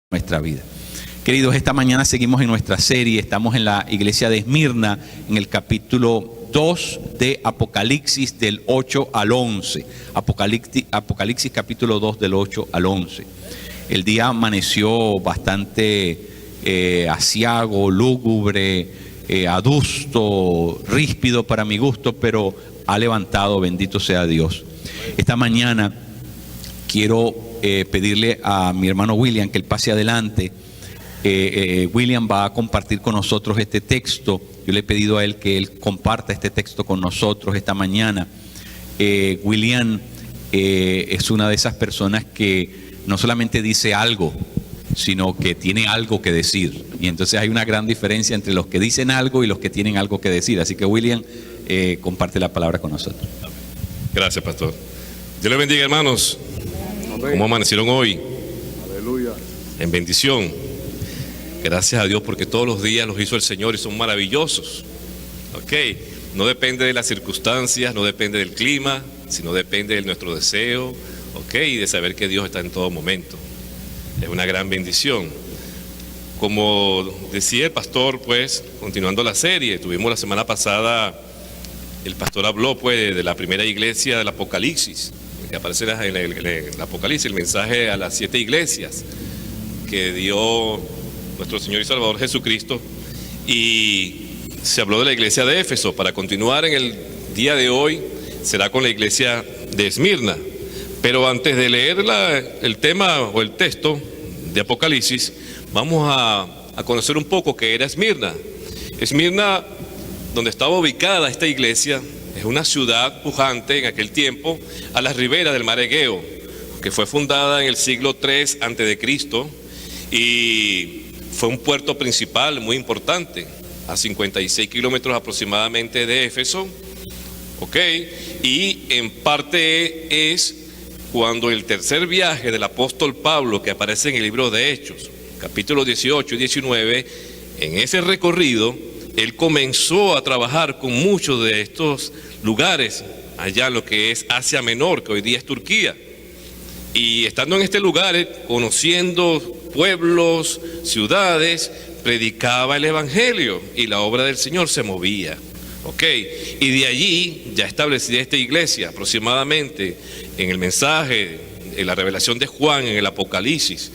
nuestra vida. Queridos, esta mañana seguimos en nuestra serie, estamos en la iglesia de Esmirna, en el capítulo 2 de Apocalipsis del 8 al 11. Apocalipsis capítulo 2 del 8 al 11. El día amaneció bastante aciago, lúgubre, adusto, ríspido para mi gusto, pero ha levantado, bendito sea Dios. Esta mañana quiero pedirle a mi hermano William que él pase adelante. William va a compartir con nosotros este texto. Yo le he pedido a él que él comparta este texto con nosotros esta mañana. William es una de esas personas que no solamente dice algo, sino que tiene algo que decir. Y entonces hay una gran diferencia entre los que dicen algo y los que tienen algo que decir. Así que William, comparte la palabra con nosotros. Gracias, pastor. Dios les bendiga, hermanos. ¿Cómo amanecieron hoy? Aleluya. En bendición. Gracias a Dios porque todos los días los hizo el Señor y son maravillosos. Ok, no depende de las circunstancias, no depende del clima, sino depende de nuestro deseo, ok, y de saber que Dios está en todo momento. Es una gran bendición. Como decía el pastor, pues, continuando la serie, tuvimos la semana pasada, el pastor habló pues de la primera iglesia del Apocalipsis, que aparece en el Apocalipsis, el mensaje a las 7 iglesias que dio nuestro Señor y Salvador Jesucristo, y se habló de la iglesia de Éfeso. Para continuar en el día de hoy será con la iglesia de Esmirna, pero antes de leer el tema o el texto de Apocalipsis, vamos a conocer un poco qué era Esmirna. Esmirna, donde estaba ubicada esta iglesia, es una ciudad pujante en aquel tiempo a las riberas del mar Egeo, que fue fundada en el siglo III a.C. y fue un puerto principal muy importante, a 56 kilómetros aproximadamente de Éfeso, ok, y en parte es cuando el tercer viaje del apóstol Pablo, que aparece en el libro de Hechos, capítulos 18 y 19, en ese recorrido, él comenzó a trabajar con muchos de estos lugares, allá en lo que es Asia Menor, que hoy día es Turquía. Y estando en este lugar, conociendo pueblos, ciudades, predicaba el evangelio y la obra del Señor se movía. Ok, y de allí ya establecida esta iglesia, aproximadamente en el mensaje, en la revelación de Juan, en el Apocalipsis,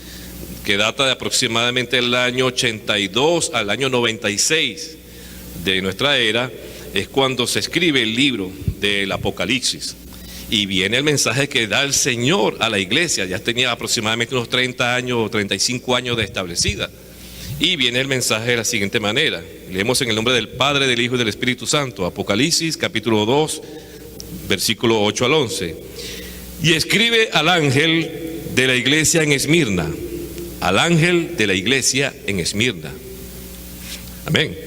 que data de aproximadamente el año 82 al año 96 de nuestra era, es cuando se escribe el libro del Apocalipsis. Y viene el mensaje que da el Señor a la iglesia, ya tenía aproximadamente unos 30 años o 35 años de establecida. Y viene el mensaje de la siguiente manera. Leemos en el nombre del Padre, del Hijo y del Espíritu Santo, Apocalipsis capítulo 2, versículo 8 al 11. Y escribe al ángel de la iglesia en Esmirna, al ángel de la iglesia en Esmirna. Amén.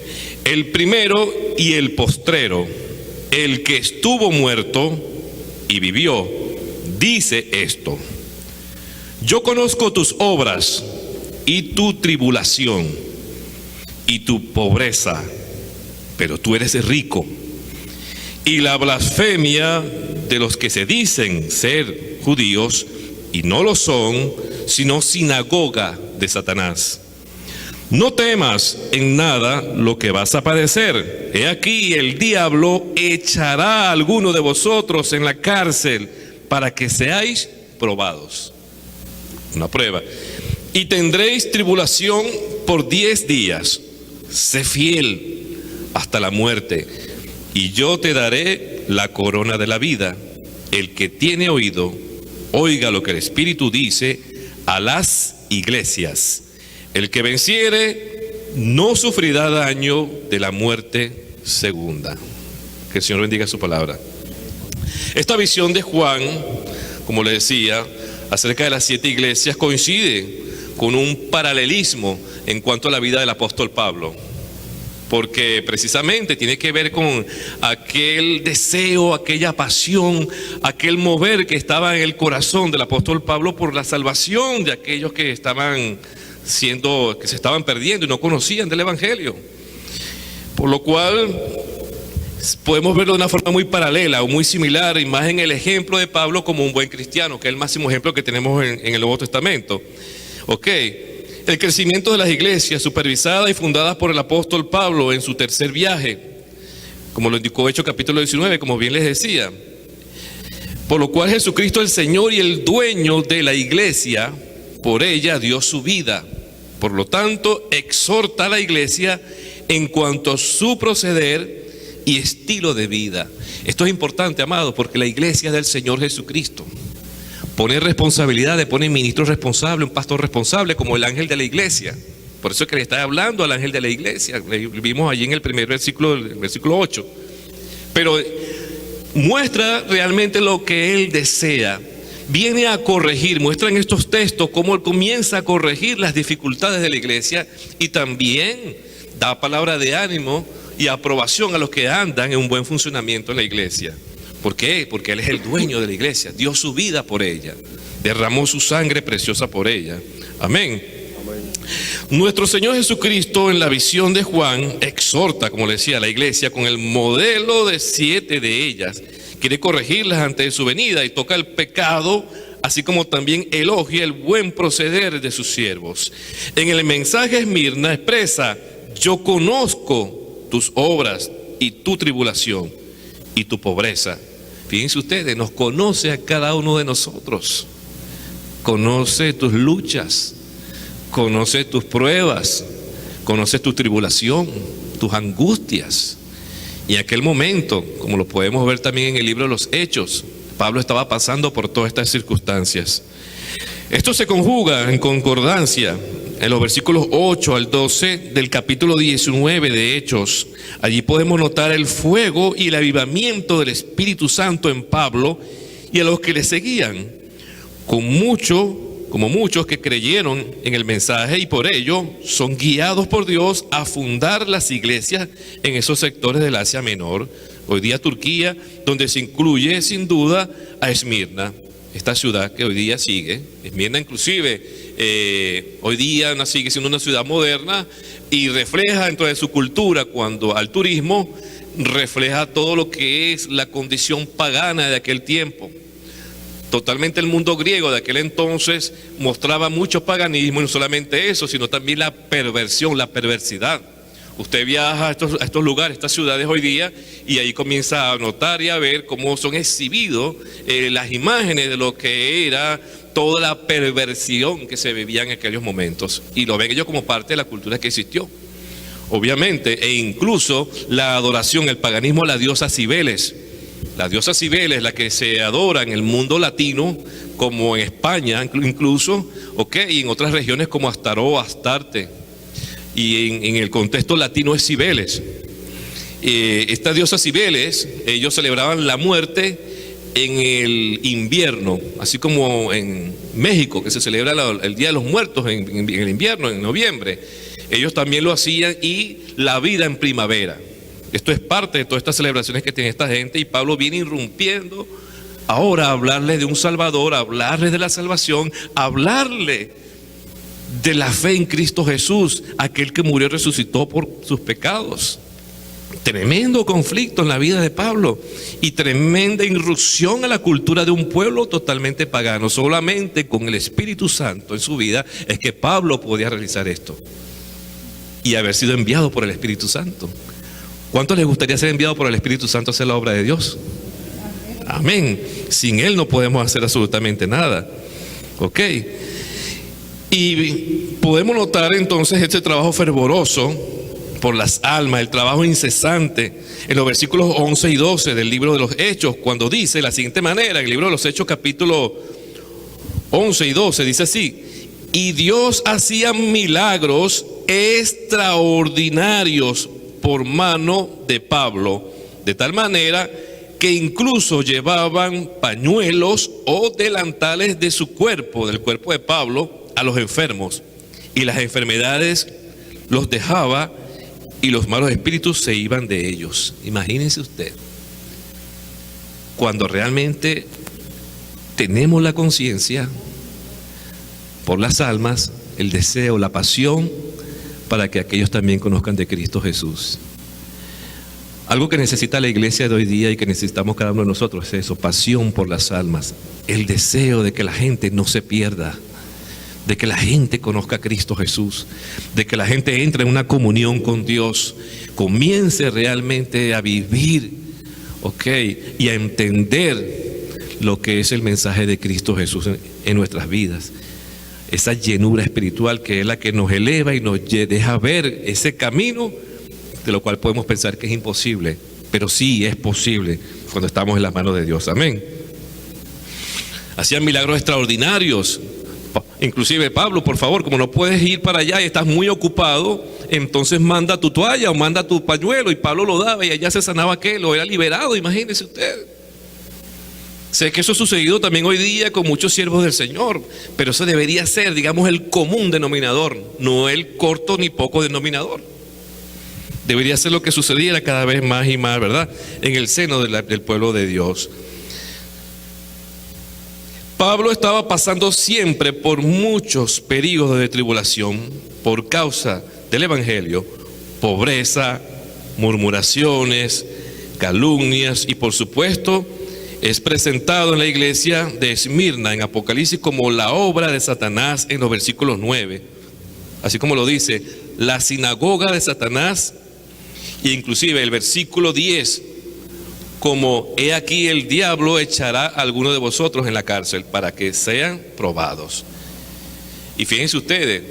El primero y el postrero, el que estuvo muerto y vivió, dice esto: yo conozco tus obras y tu tribulación y tu pobreza, pero tú eres rico, y la blasfemia de los que se dicen ser judíos y no lo son, sino sinagoga de Satanás. No temas en nada lo que vas a padecer. He aquí, el diablo echará a alguno de vosotros en la cárcel para que seáis probados. Una prueba. Y tendréis tribulación por 10 días. Sé fiel hasta la muerte, y yo te daré la corona de la vida. El que tiene oído, oiga lo que el Espíritu dice a las iglesias. El que venciere no sufrirá daño de la muerte segunda. Que el Señor bendiga su palabra. Esta visión de Juan, como le decía, acerca de las 7 iglesias, coincide con un paralelismo en cuanto a la vida del apóstol Pablo, porque precisamente tiene que ver con aquel deseo, aquella pasión, aquel mover que estaba en el corazón del apóstol Pablo por la salvación de aquellos que se estaban perdiendo y no conocían del evangelio. Por lo cual podemos verlo de una forma muy paralela o muy similar, y más en el ejemplo de Pablo como un buen cristiano, que es el máximo ejemplo que tenemos en el Nuevo Testamento. Ok, el crecimiento de las iglesias, supervisadas y fundadas por el apóstol Pablo en su tercer viaje, como lo indicó Hechos capítulo 19, como bien les decía. Por lo cual Jesucristo, el Señor y el dueño de la iglesia, por ella dio su vida. Por lo tanto, exhorta a la iglesia en cuanto a su proceder y estilo de vida. Esto es importante, amados, porque la iglesia es del Señor Jesucristo. Pone responsabilidad, pone ministro responsable, un pastor responsable, como el ángel de la iglesia. Por eso es que le está hablando al ángel de la iglesia. Le vimos allí en el primer versículo, el versículo 8. Pero muestra realmente lo que él desea. Viene a corregir, muestra en estos textos cómo él comienza a corregir las dificultades de la iglesia y también da palabra de ánimo y aprobación a los que andan en un buen funcionamiento en la iglesia. ¿Por qué? Porque Él es el dueño de la iglesia, dio su vida por ella, derramó su sangre preciosa por ella. Amén. Nuestro Señor Jesucristo, en la visión de Juan, exhorta, como le decía, a la iglesia con el modelo de 7 de ellas. Quiere corregirlas antes de su venida y toca el pecado, así como también elogia el buen proceder de sus siervos. En el mensaje Esmirna expresa: yo conozco tus obras y tu tribulación y tu pobreza. Fíjense ustedes, nos conoce a cada uno de nosotros. Conoce tus luchas, conoce tus pruebas, conoce tu tribulación, tus angustias. Y en aquel momento, como lo podemos ver también en el libro de los Hechos, Pablo estaba pasando por todas estas circunstancias. Esto se conjuga en concordancia en los versículos 8 al 12 del capítulo 19 de Hechos. Allí podemos notar el fuego y el avivamiento del Espíritu Santo en Pablo y a los que le seguían, como muchos que creyeron en el mensaje y por ello son guiados por Dios a fundar las iglesias en esos sectores del Asia Menor, hoy día Turquía, donde se incluye sin duda a Esmirna, esta ciudad que hoy día sigue. Esmirna inclusive hoy día sigue siendo una ciudad moderna y refleja dentro de su cultura, cuando al turismo, refleja todo lo que es la condición pagana de aquel tiempo. Totalmente el mundo griego de aquel entonces mostraba mucho paganismo, y no solamente eso, sino también la perversión, la perversidad. Usted viaja a estos lugares, estas ciudades hoy día, y ahí comienza a notar y a ver cómo son exhibidos las imágenes de lo que era toda la perversión que se vivía en aquellos momentos. Y lo ven ellos como parte de la cultura que existió. Obviamente, e incluso la adoración, el paganismo a la diosa Cibeles. La diosa Cibeles, la que se adora en el mundo latino, como en España incluso, y en otras regiones como Astaró, Astarte. Y en el contexto latino es Cibeles. Esta diosa Cibeles, ellos celebraban la muerte en el invierno, así como en México, que se celebra el Día de los Muertos en el invierno, en noviembre. Ellos también lo hacían, y la vida en primavera. Esto es parte de todas estas celebraciones que tiene esta gente, y Pablo viene irrumpiendo ahora a hablarles de un Salvador, a hablarles de la salvación, a hablarle de la fe en Cristo Jesús, aquel que murió y resucitó por sus pecados. Tremendo conflicto en la vida de Pablo y tremenda irrupción a la cultura de un pueblo totalmente pagano. Solamente con el Espíritu Santo en su vida es que Pablo podía realizar esto y haber sido enviado por el Espíritu Santo. ¿Cuántos les gustaría ser enviado por el Espíritu Santo a hacer la obra de Dios? Amén. Sin Él no podemos hacer absolutamente nada. ¿Ok? Y podemos notar entonces este trabajo fervoroso por las almas, el trabajo incesante en los versículos 11 y 12 del libro de los Hechos, cuando dice de la siguiente manera, en el libro de los Hechos capítulo 11 y 12, dice así: y Dios hacía milagros extraordinarios por mano de Pablo, de tal manera que incluso llevaban pañuelos o delantales de su cuerpo, del cuerpo de Pablo, a los enfermos, y las enfermedades los dejaba y los malos espíritus se iban de ellos. Imagínense usted, cuando realmente tenemos la conciencia por las almas, el deseo, la pasión para que aquellos también conozcan de Cristo Jesús. Algo que necesita la iglesia de hoy día y que necesitamos cada uno de nosotros es eso: pasión por las almas, el deseo de que la gente no se pierda, de que la gente conozca a Cristo Jesús, de que la gente entre en una comunión con Dios, comience realmente a vivir, y a entender lo que es el mensaje de Cristo Jesús en nuestras vidas. Esa llenura espiritual que es la que nos eleva y nos deja ver ese camino de lo cual podemos pensar que es imposible, pero sí es posible cuando estamos en las manos de Dios. Amén. Hacían milagros extraordinarios. Inclusive Pablo, por favor, como no puedes ir para allá y estás muy ocupado, entonces manda tu toalla o manda tu pañuelo, y Pablo lo daba y allá se sanaba aquel, o era liberado, imagínese usted. Sé que eso ha sucedido también hoy día con muchos siervos del Señor, pero eso debería ser, digamos, el común denominador, no el corto ni poco denominador. Debería ser lo que sucediera cada vez más y más, ¿verdad?, en el seno del pueblo de Dios. Pablo estaba pasando siempre por muchos períodos de tribulación por causa del Evangelio, pobreza, murmuraciones, calumnias, y por supuesto es presentado en la iglesia de Esmirna en Apocalipsis como la obra de Satanás en los versículos 9, así como lo dice, la sinagoga de Satanás, e inclusive el versículo 10, como he aquí el diablo echará a algunos de vosotros en la cárcel para que sean probados. Y fíjense ustedes,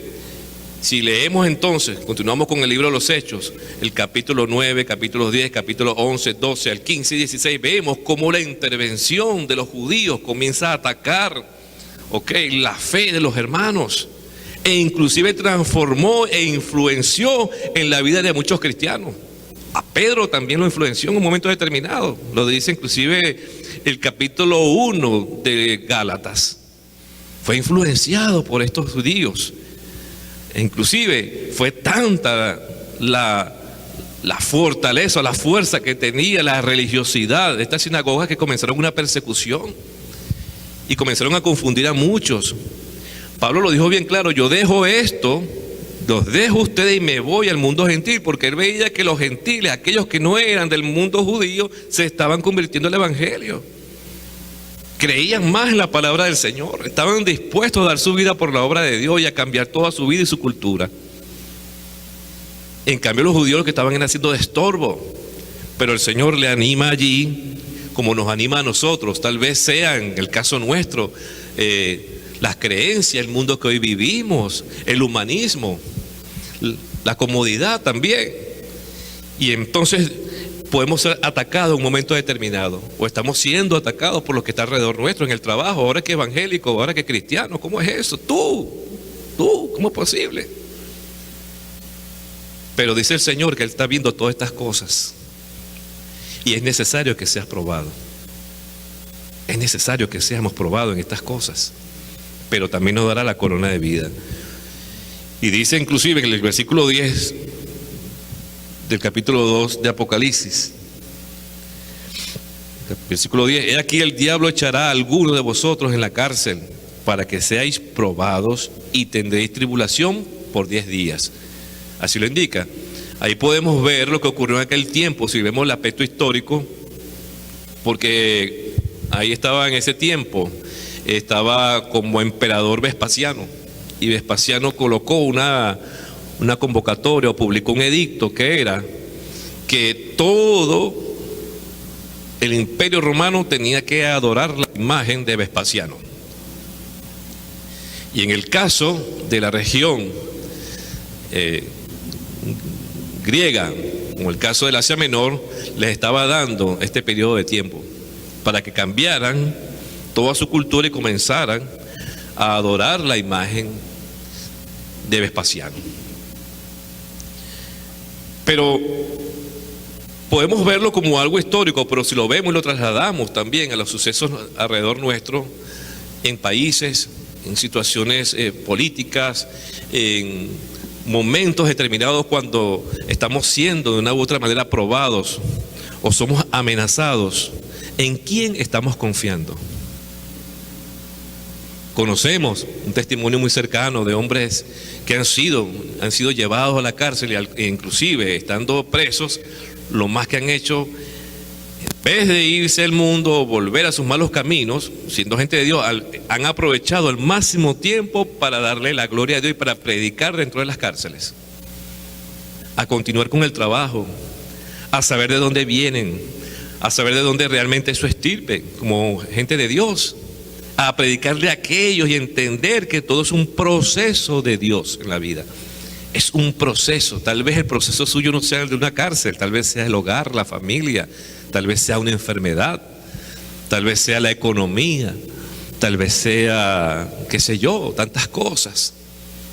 si leemos entonces, continuamos con el libro de los Hechos, el capítulo 9, capítulos 10, capítulos 11, 12 al 15 y 16, vemos cómo la intervención de los judíos comienza a atacar, la fe de los hermanos, e inclusive transformó e influenció en la vida de muchos cristianos. A Pedro también lo influenció en un momento determinado, lo dice inclusive el capítulo 1 de Gálatas. Fue influenciado por estos judíos. E inclusive fue tanta la fortaleza, la fuerza que tenía la religiosidad de estas sinagogas que comenzaron una persecución y comenzaron a confundir a muchos. Pablo lo dijo bien claro: yo dejo esto, los dejo ustedes y me voy al mundo gentil, porque él veía que los gentiles, aquellos que no eran del mundo judío, se estaban convirtiendo al evangelio. Creían más en la palabra del Señor, estaban dispuestos a dar su vida por la obra de Dios y a cambiar toda su vida y su cultura. En cambio, los judíos lo que estaban haciendo de estorbo, pero el Señor le anima allí, como nos anima a nosotros. Tal vez sea en el caso nuestro, las creencias, el mundo que hoy vivimos, el humanismo, la comodidad también. Y entonces podemos ser atacados en un momento determinado, o estamos siendo atacados por lo que está alrededor nuestro, en el trabajo, ahora que evangélico, ahora que cristiano. ¿Cómo es eso? Tú, ¿cómo es posible? Pero dice el Señor que Él está viendo todas estas cosas y es necesario que seas probado. Es necesario que seamos probados en estas cosas, pero también nos dará la corona de vida. Y dice inclusive en el versículo 10 del capítulo 2 de Apocalipsis, versículo 10, he aquí el diablo echará a alguno de vosotros en la cárcel para que seáis probados y tendréis tribulación por 10 días. Así lo indica. Ahí podemos ver lo que ocurrió en aquel tiempo, si vemos el aspecto histórico, porque ahí estaba en ese tiempo, estaba como emperador Vespasiano, y Vespasiano colocó una convocatoria o publicó un edicto que era que todo el imperio romano tenía que adorar la imagen de Vespasiano. Y en el caso de la región griega, como el caso del Asia Menor, les estaba dando este periodo de tiempo para que cambiaran toda su cultura y comenzaran a adorar la imagen de Vespasiano. Pero podemos verlo como algo histórico, pero si lo vemos y lo trasladamos también a los sucesos alrededor nuestro, en países, en situaciones políticas, en momentos determinados cuando estamos siendo de una u otra manera probados o somos amenazados, ¿en quién estamos confiando? Conocemos un testimonio muy cercano de hombres que han sido llevados a la cárcel e inclusive estando presos, lo más que han hecho En vez de irse al mundo o volver a sus malos caminos, siendo gente de Dios, han aprovechado el máximo tiempo para darle la gloria a Dios y para predicar dentro de las cárceles, a continuar con el trabajo, a saber de dónde vienen, a saber de dónde realmente es su estirpe, como gente de Dios, a predicarle a aquellos y entender que todo es un proceso de Dios en la vida. Es un proceso. Tal vez el proceso suyo no sea el de una cárcel, tal vez sea el hogar, la familia, tal vez sea una enfermedad, tal vez sea la economía, tal vez sea, qué sé yo, tantas cosas,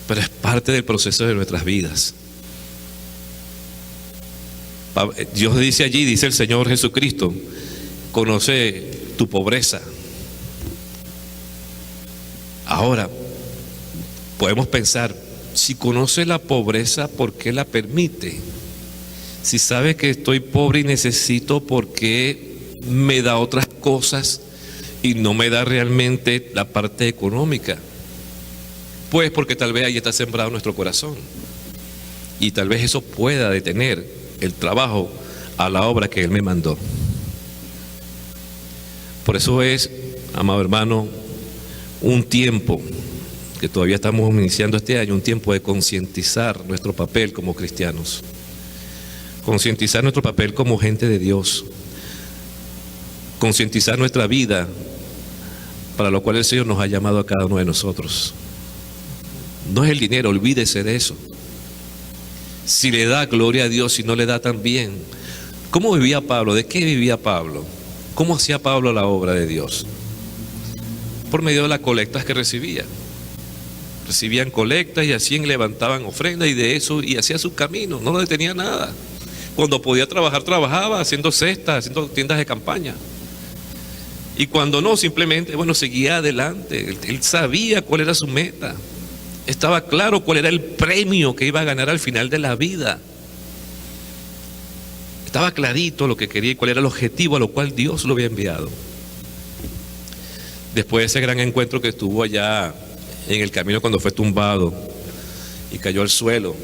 pero es parte del proceso de nuestras vidas. Dios dice allí, dice el Señor Jesucristo, conoce tu pobreza. Ahora, podemos pensar, si conoce la pobreza, ¿por qué la permite? Si sabe que estoy pobre y necesito, ¿por qué me da otras cosas y no me da realmente la parte económica? Pues porque tal vez ahí está sembrado nuestro corazón y tal vez eso pueda detener el trabajo a la obra que Él me mandó. Por eso es, amado hermano, un tiempo que todavía estamos iniciando este año, un tiempo de concientizar nuestro papel como cristianos, concientizar nuestro papel como gente de Dios, concientizar nuestra vida, para lo cual el Señor nos ha llamado a cada uno de nosotros. No es el dinero, olvídese de eso. Si le da gloria a Dios, si no le da también. ¿Cómo vivía Pablo? ¿De qué vivía Pablo? ¿Cómo hacía Pablo la obra de Dios? Por medio de las colectas que recibía. Recibían colectas y hacían, levantaban ofrendas y de eso, y hacía su camino, no lo detenía nada. Cuando podía trabajar, trabajaba haciendo cestas, haciendo tiendas de campaña. Y cuando no, simplemente, seguía adelante. Él sabía cuál era su meta. Estaba claro cuál era el premio que iba a ganar al final de la vida. Estaba clarito lo que quería y cuál era el objetivo a lo cual Dios lo había enviado. Después de ese gran encuentro que estuvo allá en el camino cuando fue tumbado y cayó al suelo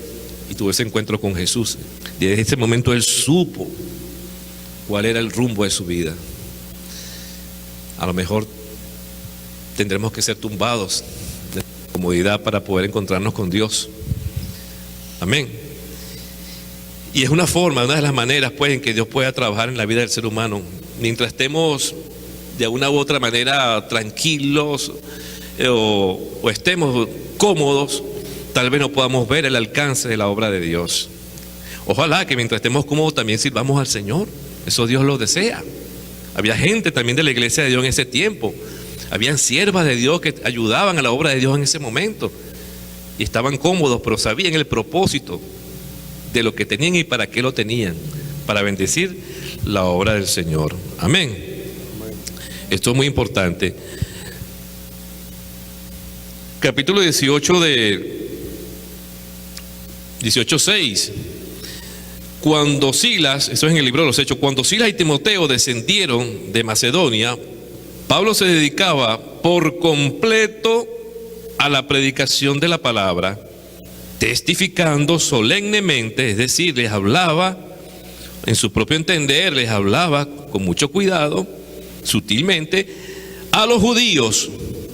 y tuvo ese encuentro con Jesús, desde ese momento él supo cuál era el rumbo de su vida. A lo mejor tendremos que ser tumbados de comodidad para poder encontrarnos con Dios. Amén. Y es una de las maneras pues en que Dios pueda trabajar en la vida del ser humano. Mientras estemos de una u otra manera tranquilos o estemos cómodos, tal vez no podamos ver el alcance de la obra de Dios. Ojalá que mientras estemos cómodos también sirvamos al Señor. Eso Dios lo desea. Había gente también de la iglesia de Dios en ese tiempo. Habían siervas de Dios que ayudaban a la obra de Dios en ese momento. Y estaban cómodos, pero sabían el propósito de lo que tenían y para qué lo tenían. Para bendecir la obra del Señor. Amén. Esto es muy importante. Capítulo 18 de 18:6. Cuando Silas, eso es en el libro de los Hechos, cuando Silas y Timoteo descendieron de Macedonia, Pablo se dedicaba por completo a la predicación de la palabra, testificando solemnemente, es decir, les hablaba en su propio entender, les hablaba con mucho cuidado, sutilmente, a los judíos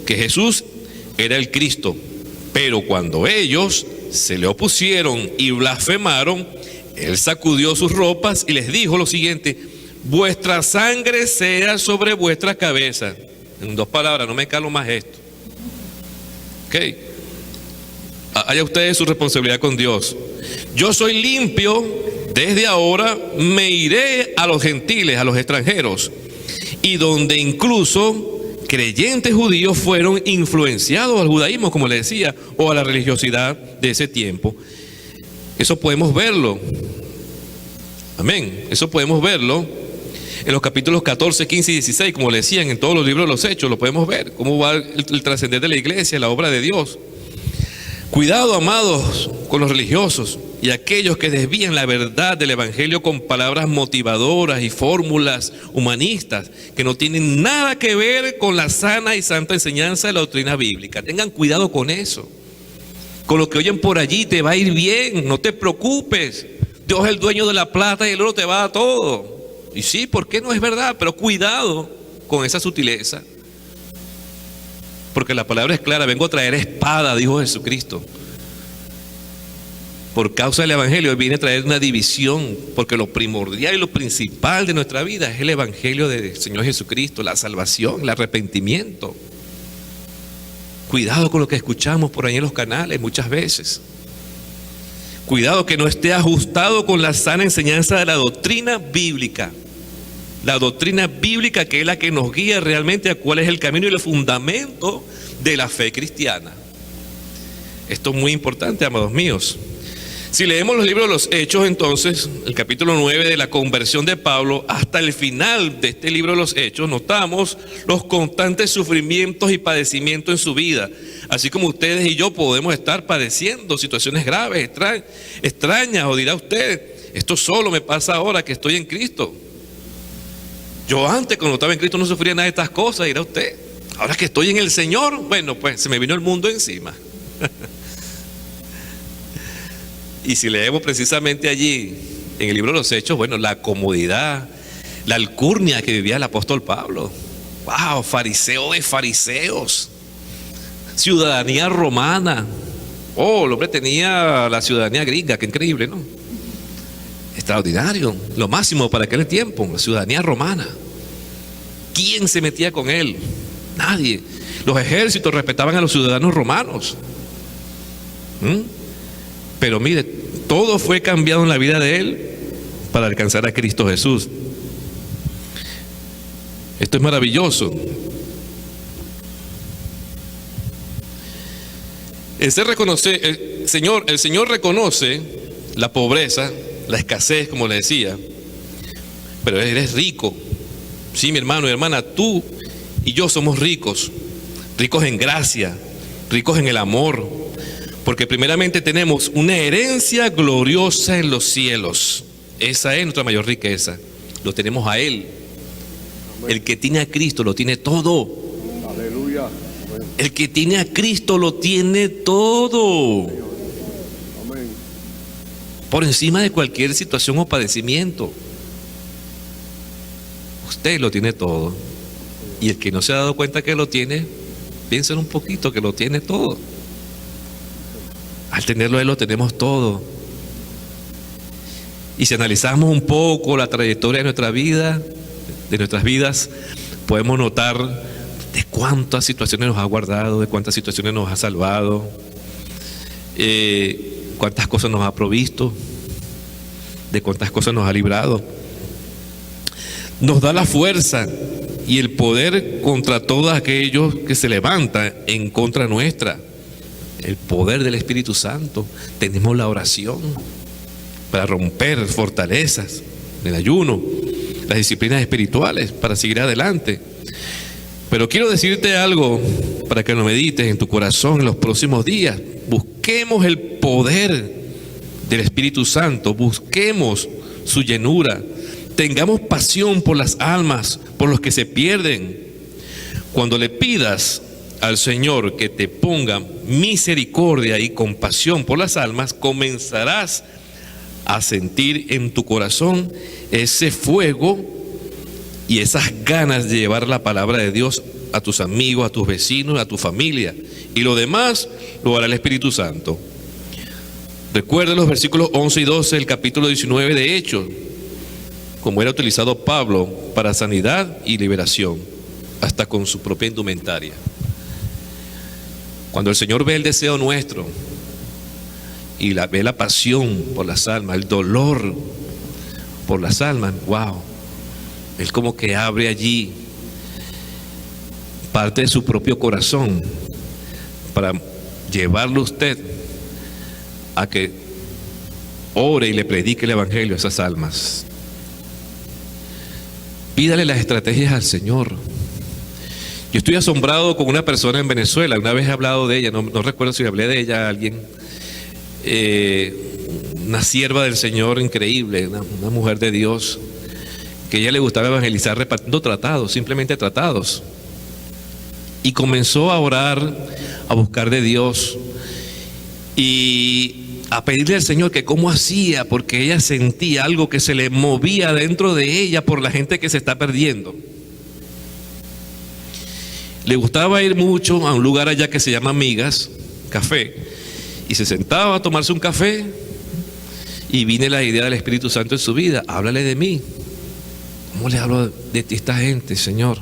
que Jesús era el Cristo. Pero cuando ellos se le opusieron y blasfemaron, él sacudió sus ropas y les dijo lo siguiente: vuestra sangre sea sobre vuestra cabeza. En 2 palabras, no me calo más esto. Ok. Haya ustedes su responsabilidad con Dios. Yo soy limpio, desde ahora me iré a los gentiles, a los extranjeros, y donde incluso creyentes judíos fueron influenciados al judaísmo, como le decía, o a la religiosidad de ese tiempo. Eso podemos verlo. Amén. Eso podemos verlo en los capítulos 14, 15 y 16, como le decían en todos los libros de los Hechos. Lo podemos ver, cómo va el trascender de la iglesia, la obra de Dios. Cuidado, amados, con los religiosos y aquellos que desvían la verdad del evangelio con palabras motivadoras y fórmulas humanistas que no tienen nada que ver con la sana y santa enseñanza de la doctrina bíblica. Tengan cuidado con eso. Con lo que oyen por allí te va a ir bien, no te preocupes. Dios es el dueño de la plata y el oro, te va a dar todo. Y sí, ¿por qué no es verdad? Pero cuidado con esa sutileza. Porque la palabra es clara, vengo a traer espada, dijo Jesucristo. Por causa del Evangelio, Él viene a traer una división, porque lo primordial y lo principal de nuestra vida es el Evangelio del Señor Jesucristo, la salvación, el arrepentimiento. Cuidado con lo que escuchamos por ahí en los canales muchas veces. Cuidado que no esté ajustado con la sana enseñanza de la doctrina bíblica. La doctrina bíblica, que es la que nos guía realmente a cuál es el camino y el fundamento de la fe cristiana. Esto es muy importante, amados míos. Si leemos los libros de los Hechos, entonces, el capítulo 9 de la conversión de Pablo, hasta el final de este libro de los Hechos, notamos los constantes sufrimientos y padecimientos en su vida. Así como ustedes y yo podemos estar padeciendo situaciones graves, extrañas, o dirá usted, esto solo me pasa ahora que estoy en Cristo. Yo antes, cuando estaba en Cristo, no sufría nada de estas cosas, dirá usted. Ahora que estoy en el Señor, bueno, pues se me vino el mundo encima. Y si leemos precisamente allí, en el libro de los Hechos, bueno, la comodidad, la alcurnia que vivía el apóstol Pablo. ¡Wow! Fariseo de fariseos. Ciudadanía romana. Oh, el hombre tenía la ciudadanía gringa, qué increíble, ¿no? Extraordinario, lo máximo para aquel tiempo, la ciudadanía romana. ¿Quién se metía con él? Nadie. Los ejércitos respetaban a los ciudadanos romanos. Pero mire, todo fue cambiado en la vida de él para alcanzar a Cristo Jesús. Esto es maravilloso. El Señor reconoce la pobreza, la escasez, como le decía, pero Él es rico. Sí, mi hermano y hermana, tú y yo somos ricos, ricos en gracia, ricos en el amor, porque primeramente tenemos una herencia gloriosa en los cielos. Esa es nuestra mayor riqueza. Lo tenemos a Él. El que tiene a Cristo lo tiene todo. Aleluya. El que tiene a Cristo lo tiene todo. Amén. Por encima de cualquier situación o padecimiento. Usted lo tiene todo. Y el que no se ha dado cuenta que lo tiene, piensen un poquito que lo tiene todo. Al tenerlo Él lo tenemos todo. Y si analizamos un poco la trayectoria de nuestra vida, de nuestras vidas, podemos notar de cuántas situaciones nos ha guardado, de cuántas situaciones nos ha salvado, cuántas cosas nos ha provisto, de cuántas cosas nos ha librado. Nos da la fuerza y el poder contra todos aquellos que se levantan en contra nuestra. El poder del Espíritu Santo. Tenemos la oración para romper fortalezas, el ayuno, las disciplinas espirituales para seguir adelante. Pero quiero decirte algo para que lo medites en tu corazón en los próximos días. Busquemos el poder del Espíritu Santo, busquemos su llenura, tengamos pasión por las almas, por los que se pierden. Cuando le pidas al Señor que te ponga misericordia y compasión por las almas, comenzarás a sentir en tu corazón ese fuego y esas ganas de llevar la palabra de Dios a tus amigos, a tus vecinos, a tu familia. Y lo demás lo hará el Espíritu Santo. Recuerda los versículos 11 y 12 del capítulo 19 de Hechos, como era utilizado Pablo para sanidad y liberación, hasta con su propia indumentaria. Cuando el Señor ve el deseo nuestro y ve la pasión por las almas, el dolor por las almas, wow, Él como que abre allí parte de su propio corazón para llevarlo a usted a que ore y le predique el evangelio a esas almas. Pídale las estrategias al Señor. Yo estoy asombrado con una persona en Venezuela. Una vez he hablado de ella, no recuerdo si hablé de ella a alguien. Una sierva del Señor increíble, una mujer de Dios, que a ella le gustaba evangelizar repartiendo tratados, simplemente tratados. Y comenzó a orar, a buscar de Dios. Y a pedirle al Señor que cómo hacía, porque ella sentía algo que se le movía dentro de ella por la gente que se está perdiendo. Le gustaba ir mucho a un lugar allá que se llama Migas, café, y se sentaba a tomarse un café y viene la idea del Espíritu Santo en su vida: háblale de mí. ¿Cómo le hablo de ti a esta gente, Señor?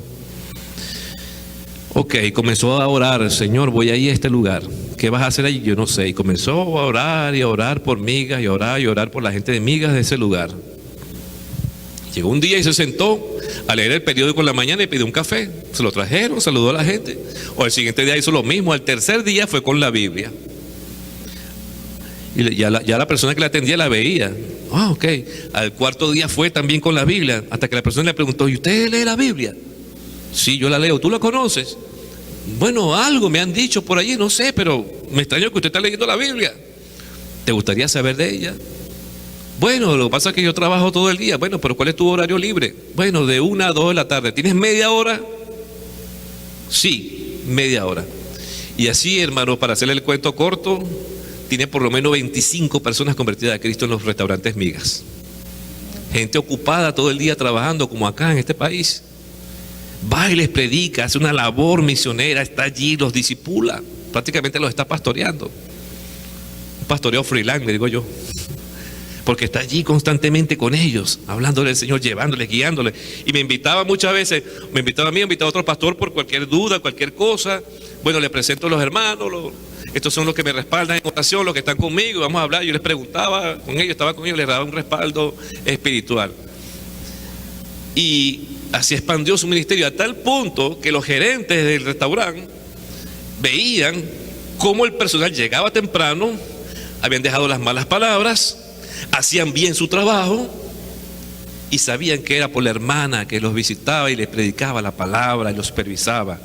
Ok, comenzó a orar: Señor, voy ahí a este lugar, ¿qué vas a hacer allí? Yo no sé. Y comenzó a orar y a orar por Migas, y a orar por la gente de Migas de ese lugar. Llegó un día y se sentó a leer el periódico en la mañana y pidió un café. Se lo trajeron, saludó a la gente. O el siguiente día hizo lo mismo. Al tercer día fue con la Biblia. Y ya la persona que la atendía la veía. Ok. Al cuarto día fue también con la Biblia. Hasta que la persona le preguntó: ¿y usted lee la Biblia? Sí, yo la leo. ¿Tú la conoces? Bueno, algo me han dicho por allí, no sé, pero me extraño que usted está leyendo la Biblia. ¿Te gustaría saber de ella? Bueno, lo que pasa es que yo trabajo todo el día. Bueno, pero ¿cuál es tu horario libre? Bueno, de 1 a 2 de la tarde. ¿Tienes media hora? Sí, media hora. Y así, hermano, para hacerle el cuento corto, tiene por lo menos 25 personas convertidas a Cristo en los restaurantes Migas. Gente ocupada todo el día trabajando, como acá en este país. Va y les predica, hace una labor misionera, está allí, los discipula, prácticamente los está pastoreando. Un pastoreo freelance, le digo yo. Porque está allí constantemente con ellos, hablándole al Señor, llevándoles, guiándoles. Y me invitaba muchas veces, me invitaba a mí, me invitaba a otro pastor por cualquier duda, cualquier cosa. Bueno, le presento a los hermanos, estos son los que me respaldan en oración, los que están conmigo, vamos a hablar. Yo les preguntaba con ellos, estaba con ellos, les daba un respaldo espiritual. Y así expandió su ministerio a tal punto que los gerentes del restaurante veían cómo el personal llegaba temprano, habían dejado las malas palabras, hacían bien su trabajo y sabían que era por la hermana que los visitaba y les predicaba la palabra y los supervisaba.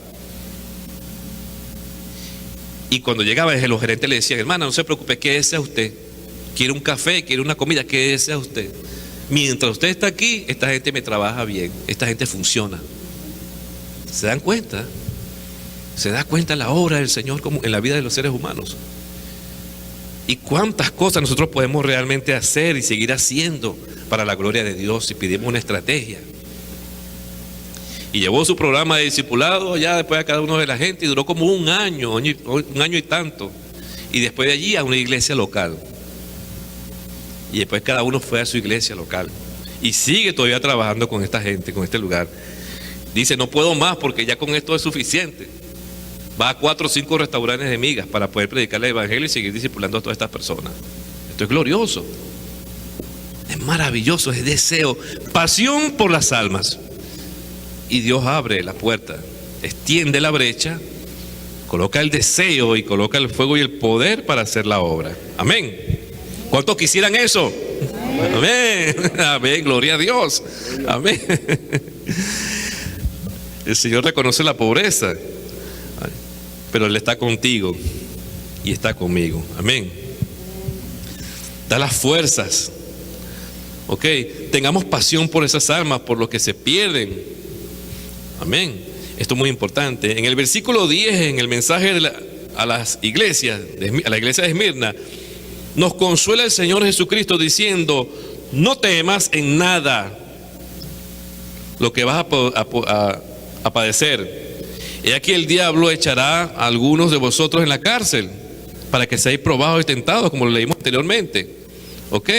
Y cuando llegaba, los gerentes le decían: hermana, no se preocupe, ¿qué desea usted? ¿Quiere un café? ¿Quiere una comida? ¿Qué desea usted? Mientras usted está aquí, esta gente me trabaja bien, esta gente funciona. ¿Se dan cuenta? ¿Se da cuenta la obra del Señor como en la vida de los seres humanos? Y cuántas cosas nosotros podemos realmente hacer y seguir haciendo para la gloria de Dios si pedimos una estrategia. Y llevó su programa de discipulado allá después a cada uno de la gente y duró como un año y tanto. Y después de allí a una iglesia local. Y después cada uno fue a su iglesia local. Y sigue todavía trabajando con esta gente, con este lugar. Dice: no puedo más porque ya con esto es suficiente. Va a 4 o 5 restaurantes de Migas para poder predicar el evangelio y seguir discipulando a todas estas personas. Esto es glorioso. Es maravilloso, es deseo, pasión por las almas. Y Dios abre la puerta, extiende la brecha, coloca el deseo y coloca el fuego y el poder para hacer la obra. Amén. ¿Cuántos quisieran eso? Amén. Amén. Gloria a Dios. Amén. El Señor reconoce la pobreza, pero Él está contigo y está conmigo. Amén. Da las fuerzas. Ok. Tengamos pasión por esas almas, por los que se pierden. Amén. Esto es muy importante. En el versículo 10, en el mensaje a las iglesias, a la iglesia de Esmirna, nos consuela el Señor Jesucristo diciendo: no temas en nada lo que vas a padecer. He aquí el diablo echará a algunos de vosotros en la cárcel para que seáis probados y tentados, como lo leímos anteriormente. Ok.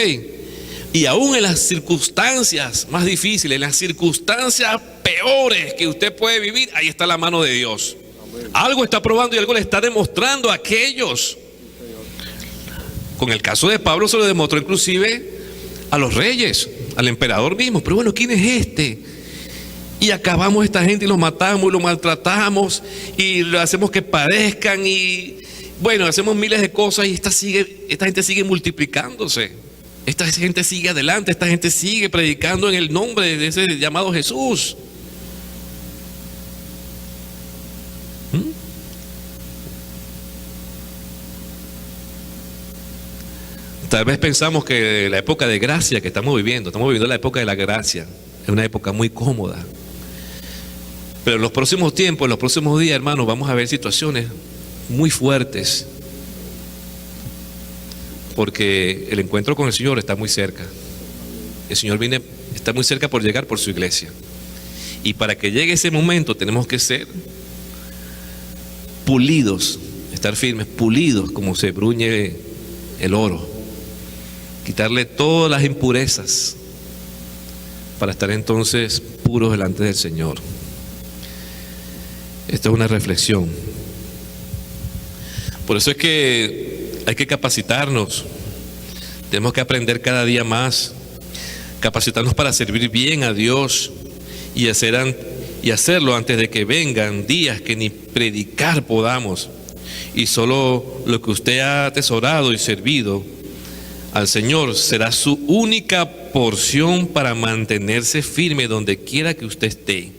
Y aún en las circunstancias más difíciles, en las circunstancias peores que usted puede vivir, ahí está la mano de Dios. Amén. Algo está probando y algo le está demostrando a aquellos. Con el caso de Pablo se lo demostró inclusive a los reyes, al emperador mismo. Pero bueno, ¿quién es este? Y acabamos a esta gente y los matamos y los maltratamos y lo hacemos que padezcan y bueno, hacemos miles de cosas y esta gente sigue multiplicándose. Esta gente sigue adelante, esta gente sigue predicando en el nombre de ese llamado Jesús. Tal vez pensamos que la época de gracia que estamos viviendo la época de la gracia, es una época muy cómoda. Pero en los próximos tiempos, en los próximos días, hermanos, vamos a ver situaciones muy fuertes. porque el encuentro con el Señor está muy cerca. El Señor está muy cerca por llegar por su iglesia. Y para que llegue ese momento tenemos que ser pulidos, estar firmes, pulidos como se bruñe el oro. Quitarle todas las impurezas para estar entonces puros delante del Señor. Esto es una reflexión. Por eso es que hay que capacitarnos. Tenemos que aprender cada día más. Capacitarnos para servir bien a Dios y hacerlo antes de que vengan días que ni predicar podamos. Y solo lo que usted ha atesorado y servido al Señor será su única porción para mantenerse firme donde quiera que usted esté.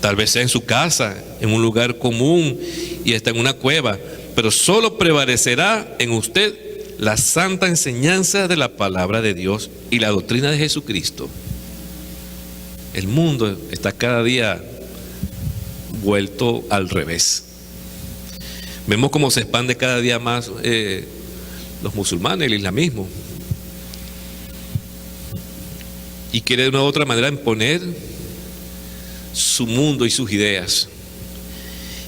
Tal vez sea en su casa, en un lugar común y hasta en una cueva, pero solo prevalecerá en usted la santa enseñanza de la palabra de Dios y la doctrina de Jesucristo. El mundo está cada día vuelto al revés. Vemos cómo se expande cada día más los musulmanes, el islamismo, y quiere de una u otra manera imponer su mundo y sus ideas.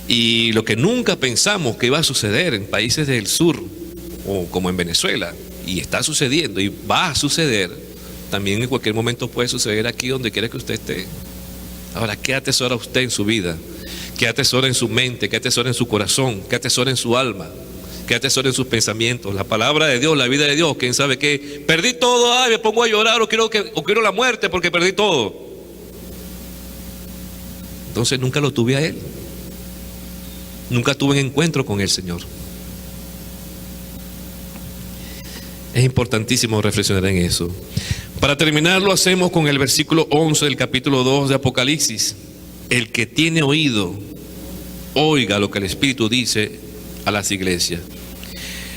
Y lo que nunca pensamos que iba a suceder en países del sur, o como en Venezuela, y está sucediendo y va a suceder, también en cualquier momento puede suceder aquí donde quiera que usted esté. Ahora, ¿qué atesora usted en su vida? ¿Qué atesora en su mente? ¿Qué atesora en su corazón? ¿Qué atesora en su alma? ¿Qué atesora en sus pensamientos? La palabra de Dios, la vida de Dios. ¿Quién sabe qué? Perdí todo, ay, me pongo a llorar o quiero la muerte porque perdí todo. Entonces nunca lo tuve a Él. Nunca tuve un encuentro con el Señor. Es importantísimo reflexionar en eso. Para terminar, lo hacemos con el versículo 11 del capítulo 2 de Apocalipsis. El que tiene oído, oiga lo que el Espíritu dice a las iglesias.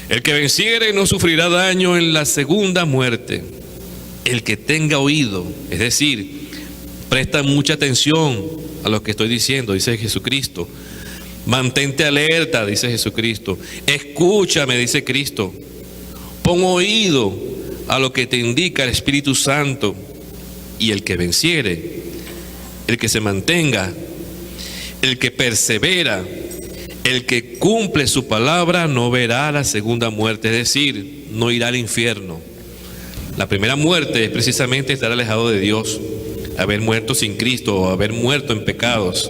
El que venciere no sufrirá daño en la segunda muerte. El que tenga oído, es decir, presta mucha atención a lo que estoy diciendo, dice Jesucristo. Mantente alerta, dice Jesucristo. Escúchame, dice Cristo. Pon oído a lo que te indica el Espíritu Santo. Y el que venciere, el que se mantenga, el que persevera, el que cumple su palabra no verá la segunda muerte, es decir, no irá al infierno. La primera muerte es precisamente estar alejado de Dios, haber muerto sin Cristo o haber muerto en pecados.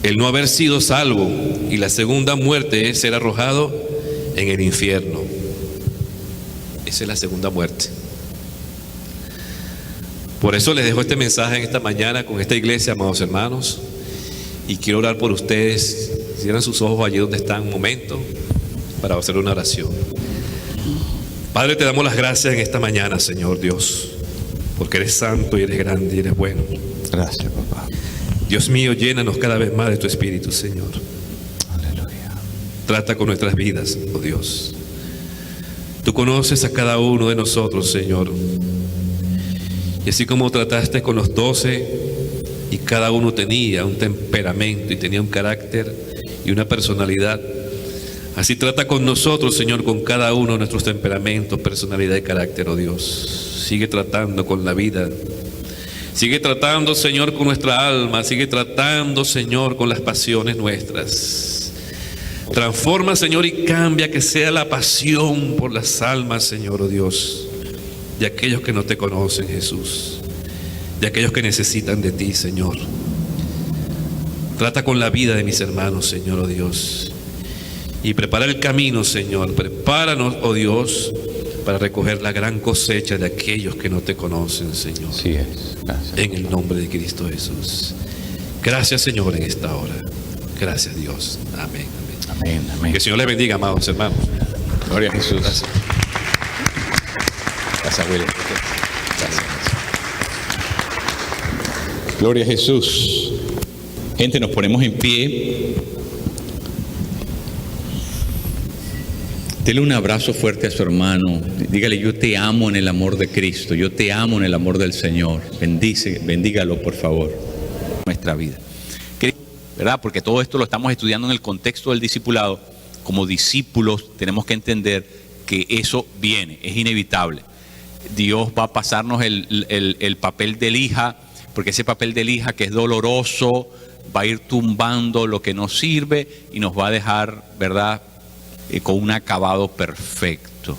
El no haber sido salvo, y la segunda muerte es ser arrojado en el infierno. Esa es la segunda muerte. Por eso les dejo este mensaje en esta mañana con esta iglesia, amados hermanos. Y quiero orar por ustedes. Cierren sus ojos allí donde están un momento para hacer una oración. Padre, te damos las gracias en esta mañana, Señor Dios, porque eres santo y eres grande y eres bueno. Gracias, papá. Dios mío, llénanos cada vez más de tu Espíritu, Señor. Aleluya. Trata con nuestras vidas, oh Dios. Tú conoces a cada uno de nosotros, Señor. Y así como trataste con los 12, y cada uno tenía un temperamento y tenía un carácter y una personalidad, así trata con nosotros, Señor, con cada uno de nuestros temperamentos, personalidad y carácter, oh Dios. Sigue tratando con la vida. Sigue tratando, Señor, con nuestra alma. Sigue tratando, Señor, con las pasiones nuestras. Transforma, Señor, y cambia que sea la pasión por las almas, Señor, oh Dios, de aquellos que no te conocen, Jesús, de aquellos que necesitan de ti, Señor. Trata con la vida de mis hermanos, Señor, oh Dios, y prepara el camino, Señor. Prepáranos, oh Dios, para recoger la gran cosecha de aquellos que no te conocen, Señor. Así es. Gracias. En el nombre de Cristo Jesús. Gracias, Señor, en esta hora. Gracias, Dios. Amén. Amén, amén. Que el Señor les bendiga, amados hermanos. Gloria a Jesús. Gracias. Gracias, William. Gracias. Gloria a Jesús. Gente, nos ponemos en pie. Dele un abrazo fuerte a su hermano. Dígale: yo te amo en el amor de Cristo. Yo te amo en el amor del Señor. Bendígalo, por favor. Nuestra vida. ¿Verdad? Porque todo esto lo estamos estudiando en el contexto del discipulado. como discípulos, tenemos que entender que eso viene, es inevitable. Dios va a pasarnos el papel de lija, porque ese papel de lija que es doloroso, va a ir tumbando lo que nos sirve y nos va a dejar, ¿verdad?, con un acabado perfecto.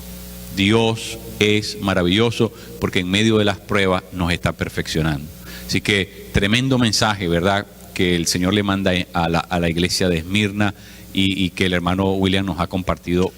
Dios es maravilloso porque en medio de las pruebas nos está perfeccionando. Así que tremendo mensaje, ¿verdad?, que el Señor le manda a la iglesia de Esmirna y que el hermano William nos ha compartido.